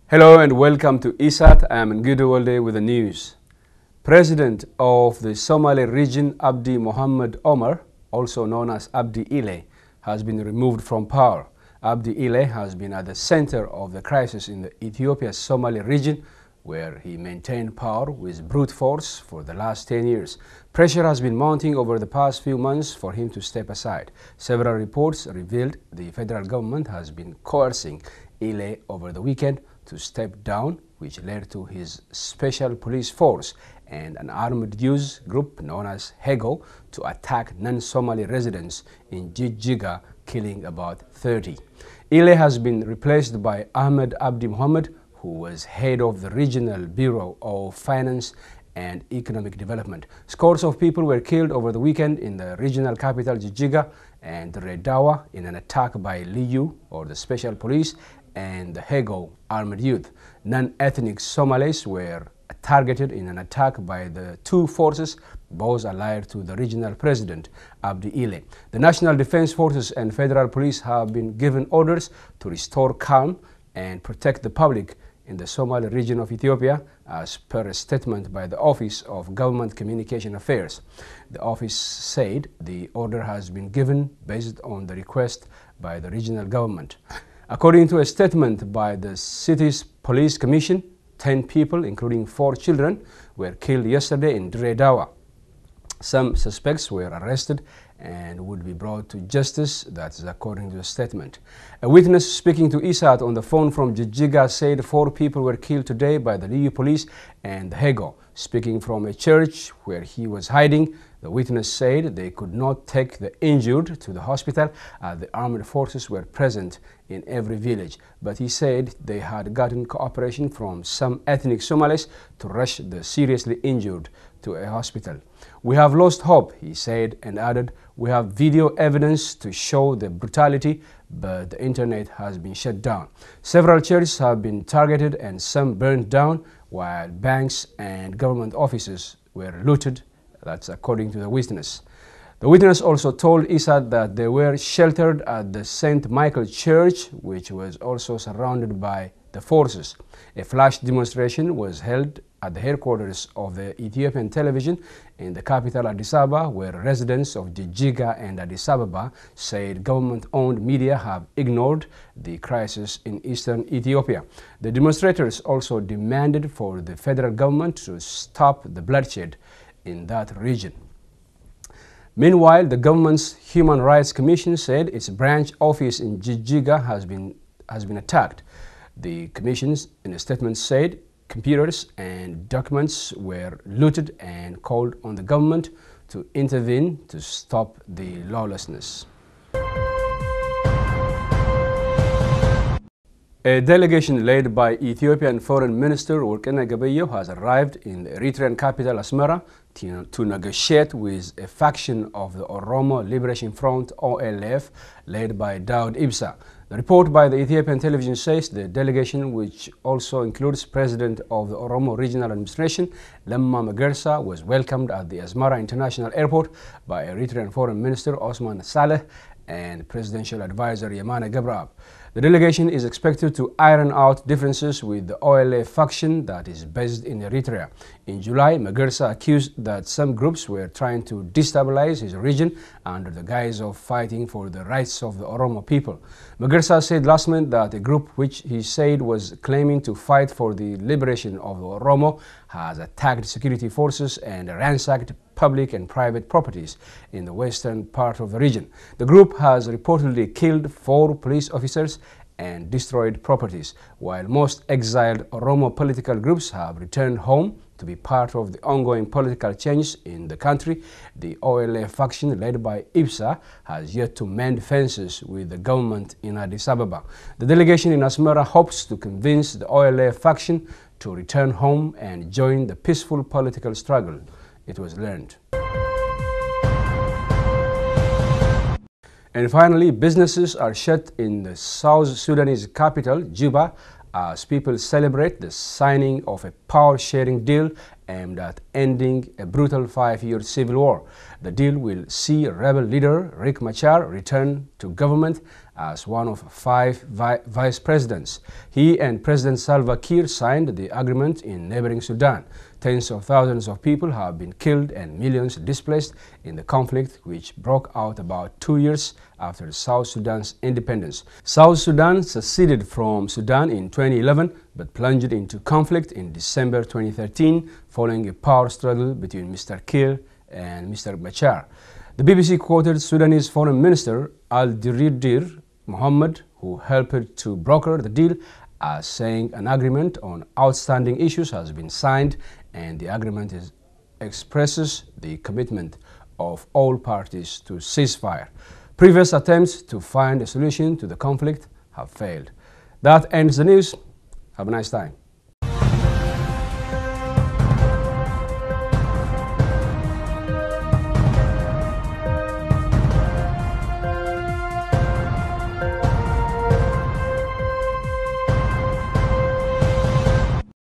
Hello and welcome to ESAT. I am Ngudu Walde with the news. President of the Somali region, Abdi Mohammed Omar, also known as Abdi Ile, has been removed from power. Abdi Ile has been at the center of the crisis in the Ethiopia's Somali region, where he maintained power with brute force for the last 10 years. Pressure has been mounting over the past few months for him to step aside. Several reports revealed the federal government has been coercing Ile over the weekend to step down, which led to his special police force and an armed youth group known as Hego to attack non-Somali residents in Jijjiga, killing about 30. Ile has been replaced by Ahmed Abdi Mohammed, who was head of the Regional Bureau of Finance and Economic Development. Scores of people were killed over the weekend in the regional capital Jijjiga and Redawa in an attack by Liyu, or the special police, and the Hego armed youth. Non-ethnic Somalis were targeted in an attack by the two forces, both allied to the regional president, Abdi Ile. The National Defense Forces and Federal Police have been given orders to restore calm and protect the public in the Somali region of Ethiopia, as per a statement by the Office of Government Communication Affairs. The office said the order has been given based on the request by the regional government. According to a statement by the city's police commission, 10 people, including 4 children, were killed yesterday in Redawa. Some suspects were arrested and would be brought to justice, that's according to the statement. A witness speaking to ESAT on the phone from Jijjiga said 4 people were killed today by the Liyu police and Hego. Speaking from a church where he was hiding, the witness said they could not take the injured to the hospital as the armed forces were present in every village. But he said they had gotten cooperation from some ethnic Somalis to rush the seriously injured to a hospital. "We have lost hope," he said, and added, "We have video evidence to show the brutality, but the internet has been shut down. Several churches have been targeted and some burned down, while banks and government offices were looted." That's according to the witness. The witness also told ESAT that they were sheltered at the St. Michael Church, which was also surrounded by the forces. A flash demonstration was held at the headquarters of the Ethiopian television in the capital Addis Ababa, where residents of Jijjiga and Addis Ababa said government-owned media have ignored the crisis in eastern Ethiopia. The demonstrators also demanded for the federal government to stop the bloodshed in that region. Meanwhile, the government's Human Rights Commission said its branch office in Jijjiga has been attacked. The commission, in a statement, said computers and documents were looted and called on the government to intervene to stop the lawlessness. A delegation led by Ethiopian Foreign Minister Worqina Gabayehu has arrived in the Eritrean capital Asmara to negotiate with a faction of the Oromo Liberation Front (OLF) led by Daud Ibsa. The report by the Ethiopian television says the delegation, which also includes President of the Oromo Regional Administration, Lemma Magersa, was welcomed at the Asmara International Airport by Eritrean Foreign Minister Osman Saleh and Presidential Advisor Yamane Gabrab. The delegation is expected to iron out differences with the OLF faction that is based in Eritrea. In July, Magersa accused that some groups were trying to destabilize his region under the guise of fighting for the rights of the Oromo people. Magersa said last month that a group which he said was claiming to fight for the liberation of the Oromo has attacked security forces and ransacked public and private properties in the western part of the region. The group has reportedly killed 4 police officers and destroyed properties, while most exiled Oromo political groups have returned home to be part of the ongoing political change in the country. The OLF faction led by Ibsa has yet to mend fences with the government in Addis Ababa. The delegation in Asmara hopes to convince the OLF faction to return home and join the peaceful political struggle, it was learned. And finally, businesses are shut in the South Sudanese capital, Juba, as people celebrate the signing of a power-sharing deal aimed at ending a brutal 5-year civil war. The deal will see rebel leader Riek Machar return to government as one of 5 vice presidents. He and President Salva Kiir signed the agreement in neighboring Sudan. Tens of thousands of people have been killed and millions displaced in the conflict, which broke out about 2 years after South Sudan's independence. South Sudan seceded from Sudan in 2011 but plunged into conflict in December 2013 following a power struggle between Mr. Kiir and Mr. Machar. The BBC quoted Sudanese Foreign Minister Al-Dirir Mohammed, who helped to broker the deal, as saying an agreement on outstanding issues has been signed and the agreement expresses the commitment of all parties to ceasefire. Previous attempts to find a solution to the conflict have failed. That ends the news. Have a nice time.